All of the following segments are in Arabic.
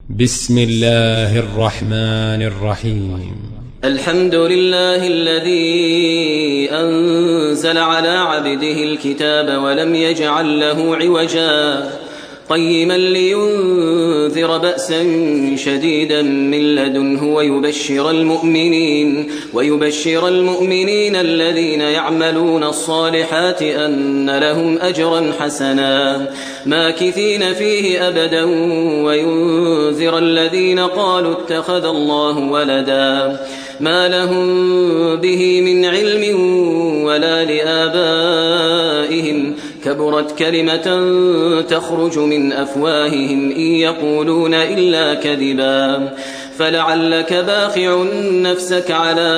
بسم الله الرحمن الرحيم. الحمد لله الذي أنزل على عبده الكتاب ولم يجعل له عوجا قيما لينذر بأسا شديدا من لدنه ويبشر المؤمنين الذين يعملون الصالحات أن لهم أجرا حسنا ماكثين فيه أبدا وينذر الذين قالوا اتخذ الله ولدا ما لهم به من علم ولا لآبائهم كبرت كلمة تخرج من أفواههم إن يقولون إلا كذبا فلعلك باخع نفسك على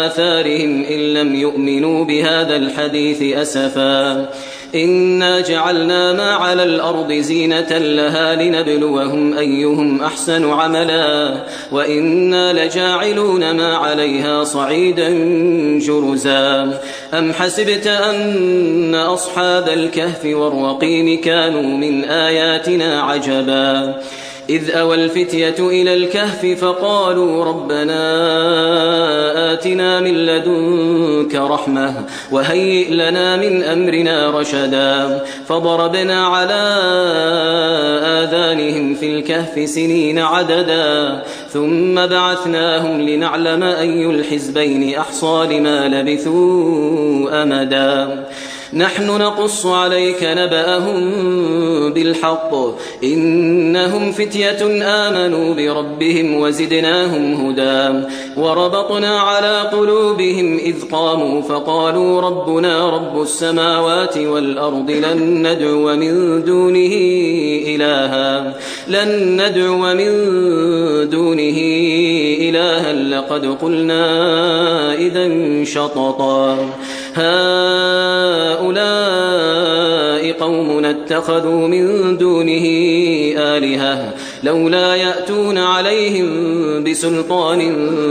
آثارهم إن لم يؤمنوا بهذا الحديث أسفا إنا جعلنا ما على الأرض زينة لها لنبلوهم أيهم أحسن عملا وإنا لجاعلون ما عليها صعيدا جرزا أم حسبت أن أصحاب الكهف والرقيم كانوا من آياتنا عجبا إذ أوى الفتية إلى الكهف فقالوا ربنا آتنا من لدنك رحمة وهيئ لنا من أمرنا رشدا فضربنا على آذانهم في الكهف سنين عددا ثم بعثناهم لنعلم أي الحزبين أحصى لما لبثوا أمدا نحن نقص عليك نبأهم بالحق إنهم فتية آمنوا بربهم وزدناهم هدى وربطنا على قلوبهم إذ قاموا فقالوا ربنا رب السماوات والأرض لن ندعو من دونه إلها لقد قلنا إذا شططا هؤلاء قومنا اتخذوا من دونه آلهة لولا يأتون عليهم بسلطان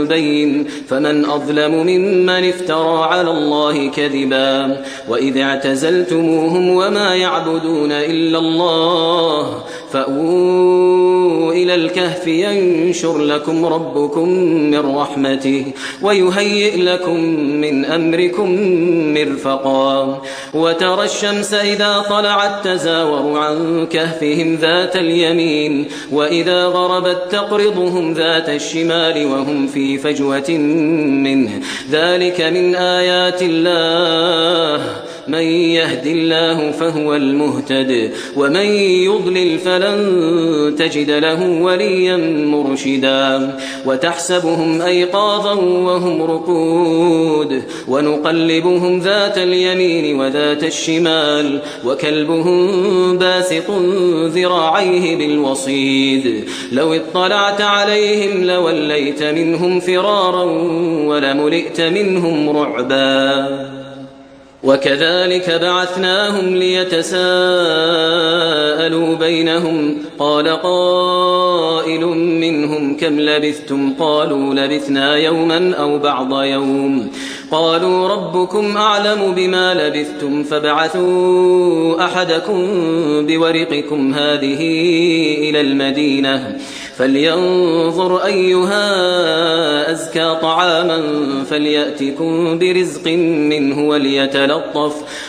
بين فمن أظلم ممن افترى على الله كذبا وإذ اعتزلتموهم وما يعبدون إلا الله فأووا إلى الكهف ينشر لكم ربكم من رحمته ويهيئ لكم من أمركم مرفقا وترى الشمس إذا طلعت تزاور عن كهفهم ذات اليمين وإذا غربت تقرضهم ذات الشمال وهم في فجوة منه ذلك من آيات الله من يهد الله فهو المهتد ومن يضلل فلن تجد له وليا مرشدا وتحسبهم أيقاظا وهم رقود ونقلبهم ذات اليمين وذات الشمال وكلبهم باسط ذراعيه بالوصيد لو اطلعت عليهم لوليت منهم فرارا ولملئت منهم رعبا وكذلك بعثناهم ليتساءلوا بينهم قال قائل منهم كم لبثتم قالوا لبثنا يوما أو بعض يوم قالوا ربكم أعلم بما لبثتم فابعثوا أحدكم بورقكم هذه إلى المدينة فلينظر أيها أزكى طعاما فليأتكم برزق منه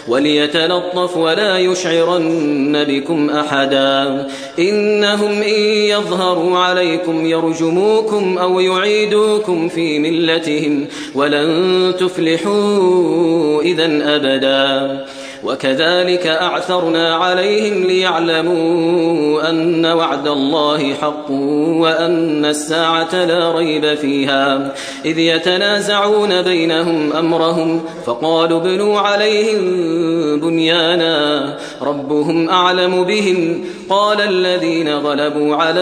وليتلطف ولا يشعرن بكم أحدا إنهم إن يظهروا عليكم يرجموكم أو يعيدوكم في ملتهم ولن تفلحوا إذن أبدا وكذلك أعثرنا عليهم ليعلموا أن وعد الله حق وأن الساعة لا ريب فيها إذ يتنازعون بينهم أمرهم فقالوا ابنوا عليهم بنيانا ربهم أعلم بهم قال الذين غلبوا على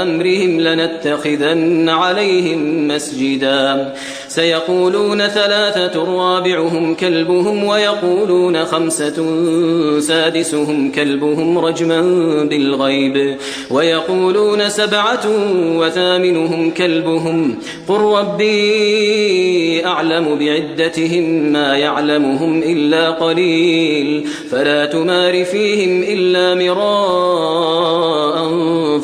أمرهم لنتخذن عليهم مسجدا سيقولون 3 رابعهم كلبهم ويقولون 5 سادسهم كلبهم رجما بالغيب ويقولون 7 وثامنهم كلبهم قل ربي أعلم بعدتهم ما يعلمهم إلا قليل فلا تمار فيهم إلا مراء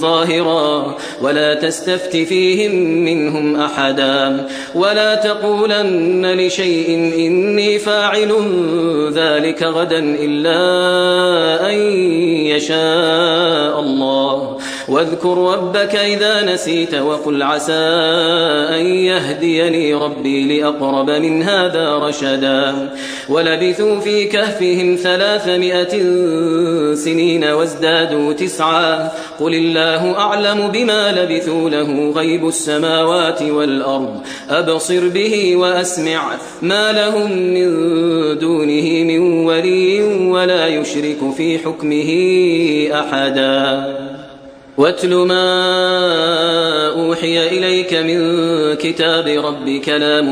ظاهرا ولا تستفت فيهم منهم أحدا ولا تقولن لشيء إني فاعل ذلك غدا إلا أن يشاء الله واذكر ربك إذا نسيت وقل عسى أن يهديني ربي لأقرب من هذا رشدا ولبثوا في كهفهم 300 سنين وازدادوا 9 قل الله أعلم بما لبثوا له غيب السماوات والأرض أبصر به وأسمع ما لهم من دونه من ولي ولا يشرك في حكمه أحدا واتل ما أوحي إليك من كتاب ربك لا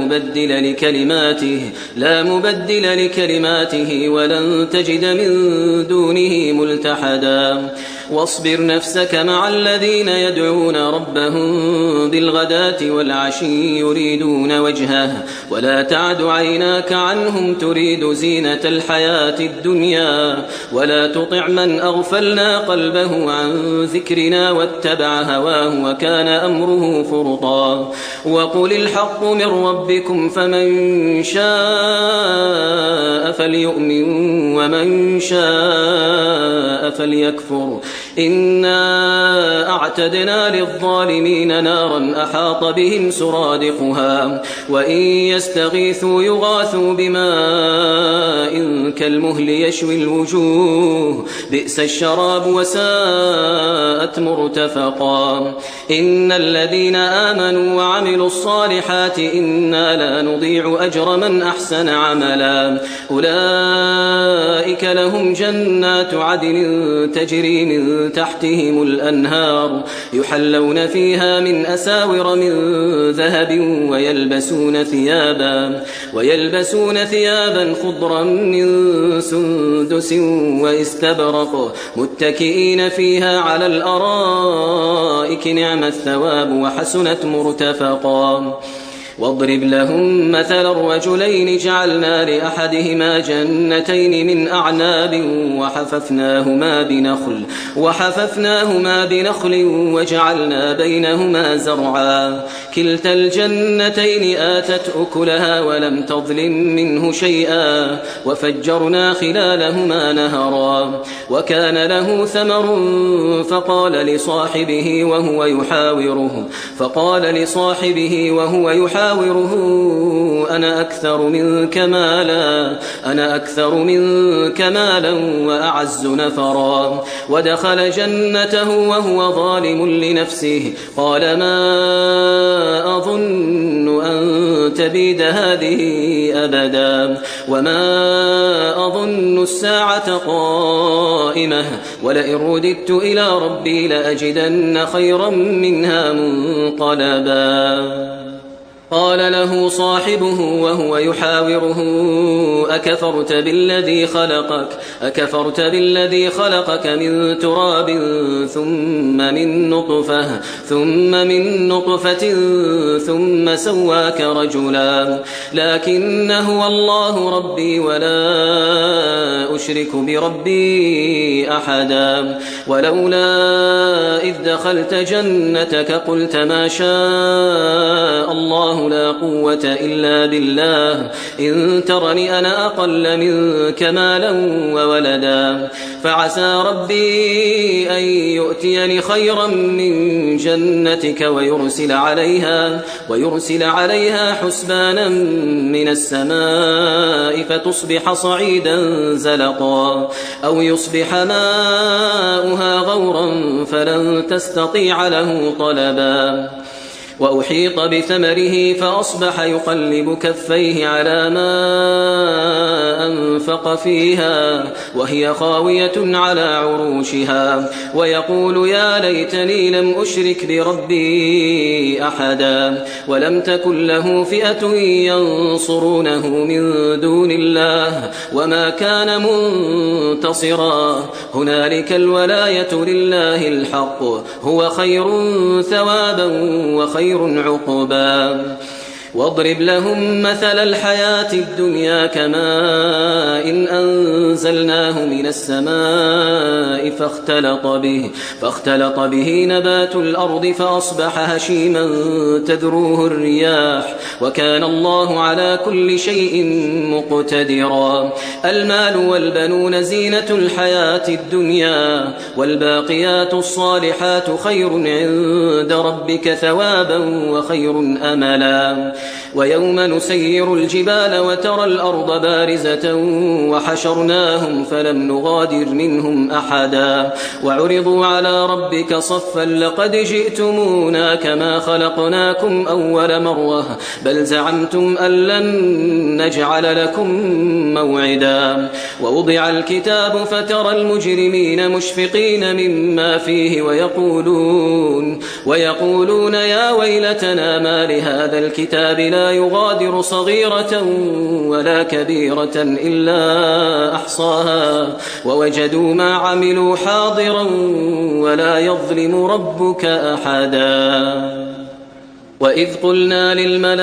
مبدل لكلماته ولن تجد من دونه ملتحدا واصبر نفسك مع الذين يدعون ربهم بالغداة والعشي يريدون وجهه ولا تعد عيناك عنهم تريد زينة الحياة الدنيا ولا تطع من أغفلنا قلبه عن ذكرنا واتبع هواه وكان أمره فرطا وقل الحق من ربكم فمن شاء فليؤمن ومن شاء فليكفر إنا أعتدنا للظالمين نارا أحاط بهم سرادقها وإن يستغيثوا يغاثوا بماء كالمهل يشوي الوجوه بئس الشراب وساءت مرتفقا إن الذين آمنوا وعملوا الصالحات إنا لا نضيع أجر من أحسن عملا أولئك لهم جنات عدن تجري من تحتهم الأنهار يحلون فيها من أساور من ذهب ويلبسون ثيابا خضرا من سندس واستبرق متكئين فيها على الأرائك نعم الثواب وحسنت مرتفقا واضرب لهم مثل الرجلين جعلنا لأحدهما جنتين من أعناب وحففناهما بنخل وجعلنا بينهما زرعا كلتا الجنتين آتت أكلها ولم تظلم منه شيئا وفجرنا خلالهما نهرا وكان له ثمر فقال لصاحبه وهو يحاوره أنا أكثر منك مالا وأعز نفرا ودخل جنته وهو ظالم لنفسه قال ما أظن أن تبيد هذه أبدا وما أظن الساعة قائمة ولئن رددت إلى ربي لأجدن خيرا منها منقلبا قال له صاحبه وهو يحاوره أكفرت بالذي خلقك من تراب ثم من نطفة ثم سواك رجلا لكن هو الله ربي ولا أشرك بربي أحدا ولولا إذ دخلت جنتك قلت ما شاء الله لا قوة إلا بالله إن ترني أنا أقل منك مالا وولدا فعسى ربي أن يؤتيني خيرا من جنتك ويرسل عليها حسبانا من السماء فتصبح صعيدا زلقا أو يصبح ماؤها غورا فلن تستطيع له طلبا وأحيط بثمره فأصبح يقلب كفيه على ما أنفق فيها وهي خاوية على عروشها ويقول يا ليتني لم أشرك بربي أحدا ولم تكن له فئة ينصرونه من دون الله وما كان منتصرا هنالك الولاية لله الحق هو خير ثوابا وخير عقبا واضرب لهم مثل الحياة الدنيا كماء إن أنزلناه من السماء فاختلط به نبات الأرض فأصبح هشيما تذروه الرياح وكان الله على كل شيء مقتدرا. المال والبنون زينة الحياة الدنيا والباقيات الصالحات خير عند ربك ثوابا وخير أملا. ويوم نسير الجبال وترى الأرض بارزة وحشرناهم فلم نغادر منهم أحدا وعرضوا على ربك صفا لقد جئتمونا كما خلقناكم أول مرة بل زعمتم أن لن نجعل لكم موعدا. ووضع الكتاب فترى المجرمين مشفقين مما فيه ويقولون يا ويلتنا ما لهذا الكتاب لا يغادر صغيرة ولا كبيرة إلا أحصاها ووجدوا ما عملوا حاضرا ولا يظلم ربك أحدا. وإذ قلنا للملائكة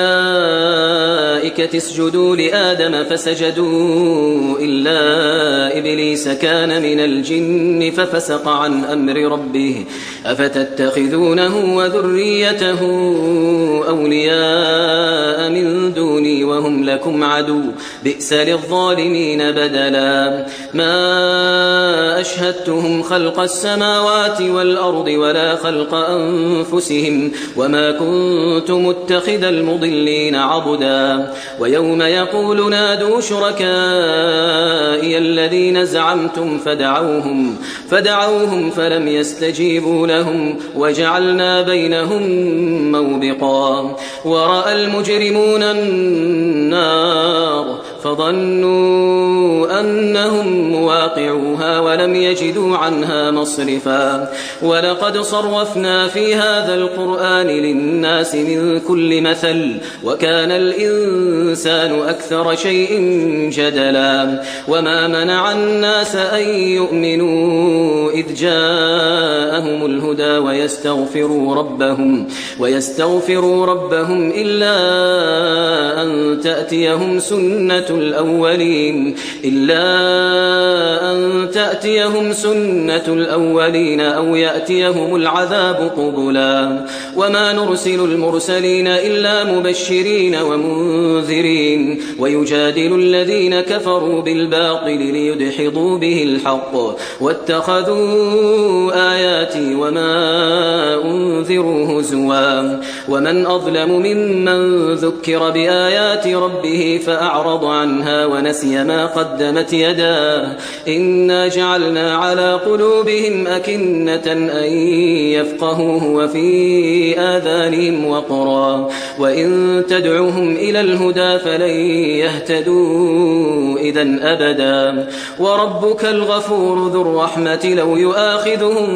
اسجدوا لآدم فسجدوا إلا إبليس كان من الجن ففسق عن أمر ربه أفتتخذونه وذريته أولياء من دوني وهم لكم عدو بئس للظالمين بدلا. ما أشهدتهم خلق السماوات والأرض ولا خلق أنفسهم وما كنت متخذ المضلين عضدا. ويوم يقول نادوا شركائي الذين زعمتم فدعوهم فلم يستجيبوا لهم وجعلنا بينهم موبقا. ورأى المجرمون النار فظنوا أنهم مواقعوها ولم يجدوا عنها مصرفا. ولقد صرفنا في هذا القرآن للناس من كل مثل وكان الإنسان أكثر شيء جدلا. وما منع الناس أن يؤمنوا إذ جاءهم الهدى ويستغفروا ربهم إلا أن تأتيهم سنة الأولين أو يأتيهم العذاب قبلا. وما نرسل المرسلين إلا مبشرين ومنذرين ويجادل الذين كفروا بالباطل ليدحضوا به الحق واتخذوا آياتي وما أنذروا هزوا. ومن أظلم ممن ذكر بآيات ربه فأعرض عنها ونسي ما قدمت يداه إنا جعلنا على قلوبهم أكنة أن يفقهوه وفي آذانهم وقرا وإن تدعوهم إلى الهدى فلن يهتدوا إذن أبدا. وربك الغفور ذو الرحمة لو يؤاخذهم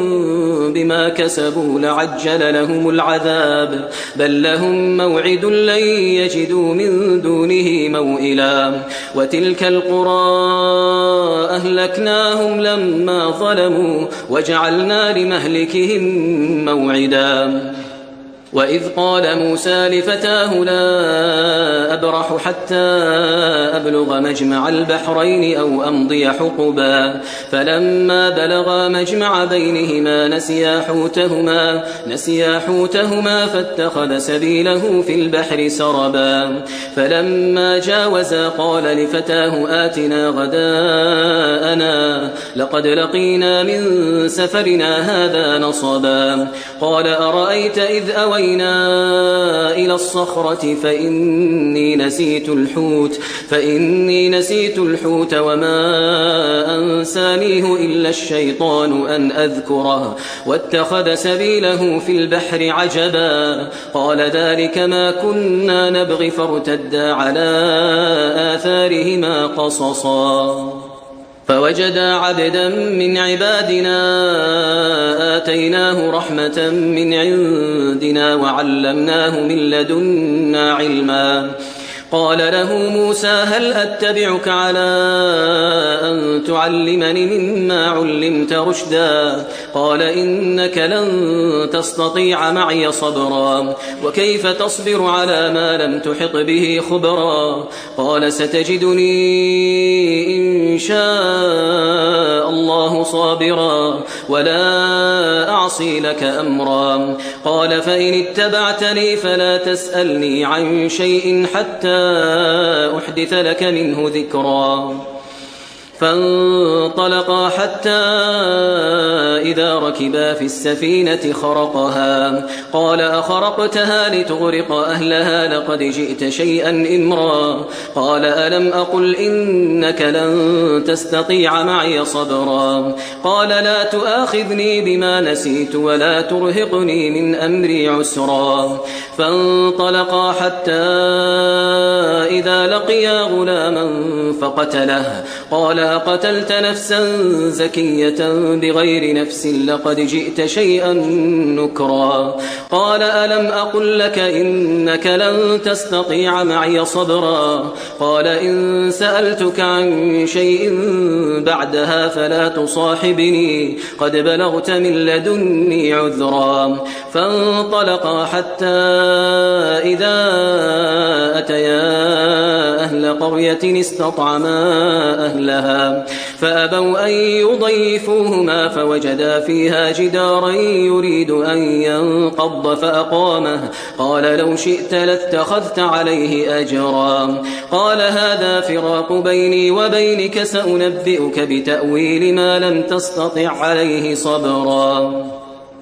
بما كسبوا لعجل لهم العذاب بل لهم موعد لن يجدوا من دونه موئلا. وتلك القرى أهلكناهم لما ظلموا وجعلنا لمهلكهم موعدا. وإذ قال موسى لفتاه لا أبرح حتى أبلغ مجمع البحرين أو أمضي حقبا فلما بلغا مجمع بينهما نسيا حوتهما فاتخذ سبيله في البحر سربا. فلما جاوزا قال لفتاه آتنا غداءنا لقد لقينا من سفرنا هذا نصبا. قال أرأيت إذ أوينا إلى الصخرة فإني نسيت الحوت وما أنسانيه إلا الشيطان أن أذكره واتخذ سبيله في البحر عجبا. قال ذلك ما كنا نبغي فارتدا على آثارهما قصصا. فوجدا عبدا من عبادنا آتيناه رحمة من عندنا وعلمناه من لدنا علما. قال له موسى هل أتبعك على أن تعلمني مما علمت رشدا قال إنك لن تستطيع معي صبرا وكيف تصبر على ما لم تحط به خبرا قال ستجدني إن شاء الله صابرا ولا أعصي لك أمرا قال فإن اتبعتني فلا تسألني عن شيء حتى أحدث لك منه ذكرا فانطلقا حتى إذا ركبا في السفينة خرقها قال أخرقتها لتغرق أهلها لقد جئت شيئا إمرا قال ألم أقل إنك لن تستطيع معي صبرا قال لا تؤاخذني بما نسيت ولا ترهقني من أمري عسرا فانطلقا حتى إذا لقيا غلاما فقتله قال أقتلت نفسا زكية بغير نفس لقد جئت شيئا نكرا قال ألم أقل لك إنك لن تستطيع معي صبرا قال إن سألتك عن شيء بعدها فلا تصاحبني قد بلغت من لدني عذرا فانطلقا حتى إذا أتيا أهل قرية استطعما أهلها فأبوا أن يضيفوهما فوجدا فيها جدارا يريد أن ينقض فأقامه قال لو شئت لاتخذت عليه أجرا قال هذا فراق بيني وبينك سأنبئك بتأويل ما لم تستطع عليه صبرا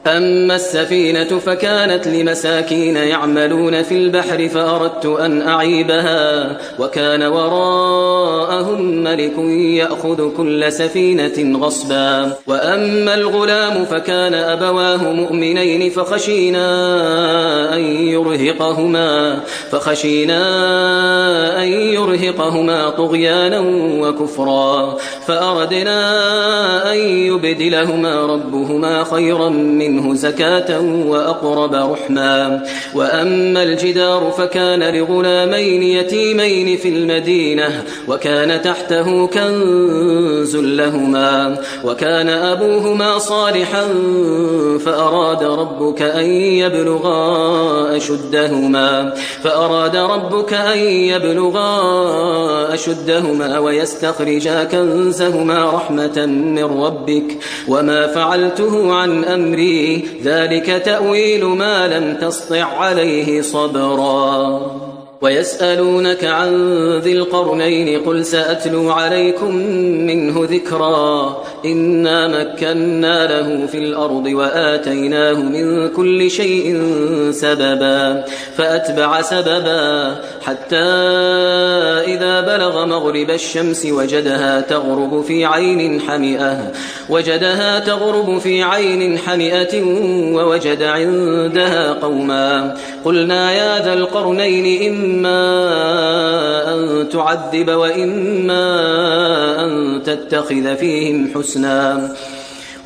أما السفينة فكانت لمساكين يعملون في البحر فأردت أن أعيبها وكان وراءهم ملك يأخذ كل سفينة غصبا وأما الغلام فكان أبواه مؤمنين فخشينا أن يرهقهما طغيانا وكفرا فأردنا أن يبدلهما ربهما خيرا منه زكاة وأقرب رحما وأما الجدار فكان لغلامين يتيمين في المدينة وكان تحته كنز لهما وكان أبوهما صالحا فأراد ربك أن يبلغا أشدهما ويستخرجا كنزهما رحمة من ربك وما فعلته عن أمري ذلك تأويل ما لم تسطع عليه صبرا ويسألونك عن ذي القرنين قل سأتلو عليكم منه ذكرا إنا مكنا له في الأرض وآتيناه من كل شيء سببا فأتبع سببا حتى إذا بلغ مغرب الشمس وجدها تغرب في عين حمئة ووجد عندها قوما قلنا يا ذا القرنين إما أن تعذب وإما أن تتخذ فيهم حسنا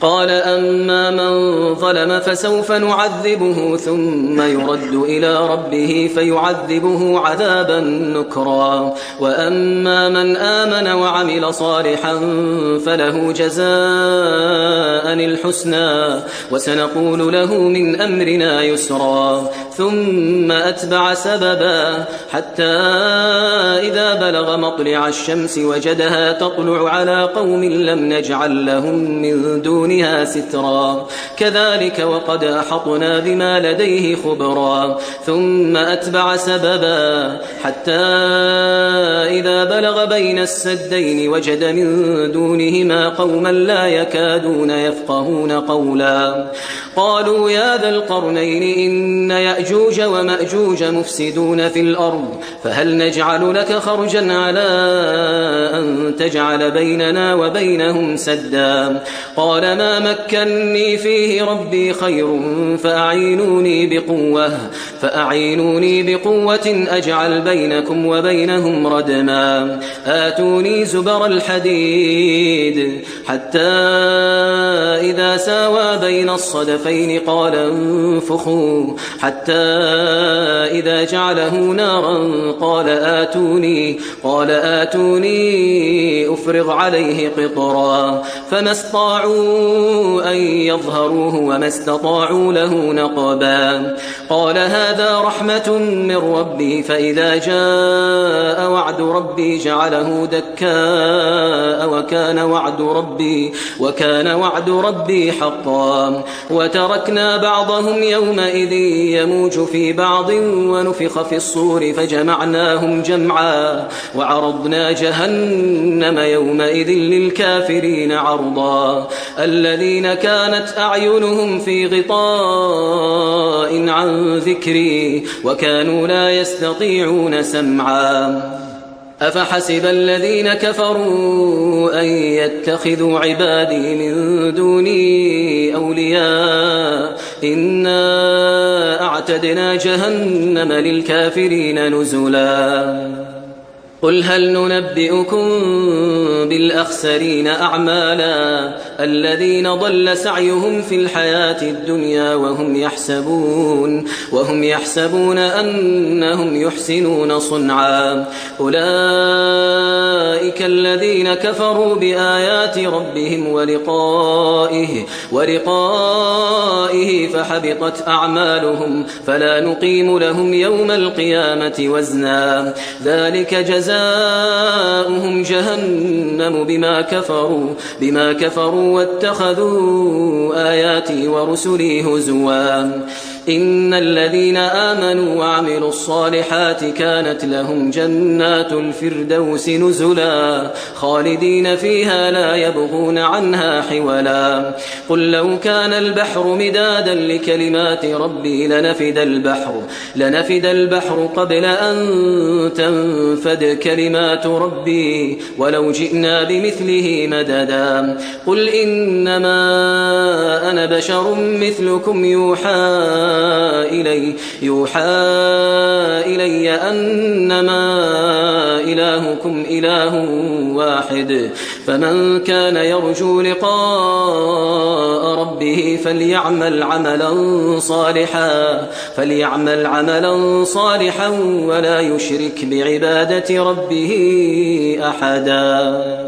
قال أما من ظلم فسوف نعذبه ثم يرد إلى ربه فيعذبه عذابا نكرا وأما من آمن وعمل صالحا فله جزاء الحسنى وسنقول له من أمرنا يسرا ثم أتبع سببا حتى إذا بلغ مطلع الشمس وجدها تطلع على قوم لم نجعل لهم من دونها سترا كذلك وقد أحطنا بما لديه خبرا ثم أتبع سببا حتى إذا بلغ بين السدين وجد من دونهما قوما لا يكادون يفقهون قولا قالوا يا ذا القرنين إن يأجوج ومأجوج مفسدون في الأرض فهل نجعل لك خرجا على أن تجعل بيننا وبينهم سدا قال ما مكني فيه ربي خير فأعينوني بقوة أجعل بينكم وبينهم ردما آتوني زبر الحديد حتى إذا ساوى بين الصدفين قال انفخوا حتى حتى إذا جعله نارا قال آتوني أفرغ عليه قطرا فما استطاعوا أن يظهروه وما استطاعوا له نقبا قال هذا رحمة من ربي فإذا جاء وعد ربي جعله دكاء وكان وعد ربي حقا وتركنا بعضهم يومئذ يموج في بعض ونفخ في الصور فجمعناهم جمعا وعرضنا جهنم يومئذ للكافرين عرضا الذين كانت أعينهم في غطاء عن ذكري وكانوا لا يستطيعون سمعا أفحسب الذين كفروا أن يتخذوا عبادي من دوني أولياء إنا أعتدنا جهنم للكافرين نزلا قل هل ننبئكم بالأخسرين أعمالا الذين ضل سعيهم في الحياة الدنيا وهم يحسبون أنهم يحسنون صنعا أولئك الذين كفروا بآيات ربهم ولقائه فحبطت أعمالهم فلا نقيم لهم يوم القيامة وزنا ذلك جزاؤهم جهنم بما كفروا واتخذوا آياتي ورسلي هزوا إن الذين آمنوا وعملوا الصالحات كانت لهم جنات الفردوس نزلا خالدين فيها لا يبغون عنها حولا قل لو كان البحر مدادا لكلمات ربي لنفد البحر قبل أن تنفد كلمات ربي ولو جئنا بمثله مددا قل إنما أنا بشر مثلكم يوحى إلي أنما إلهكم إله واحد فمن كان يرجو لقاء ربه فليعمل عملا صالحا ولا يشرك بعبادة ربه أحدا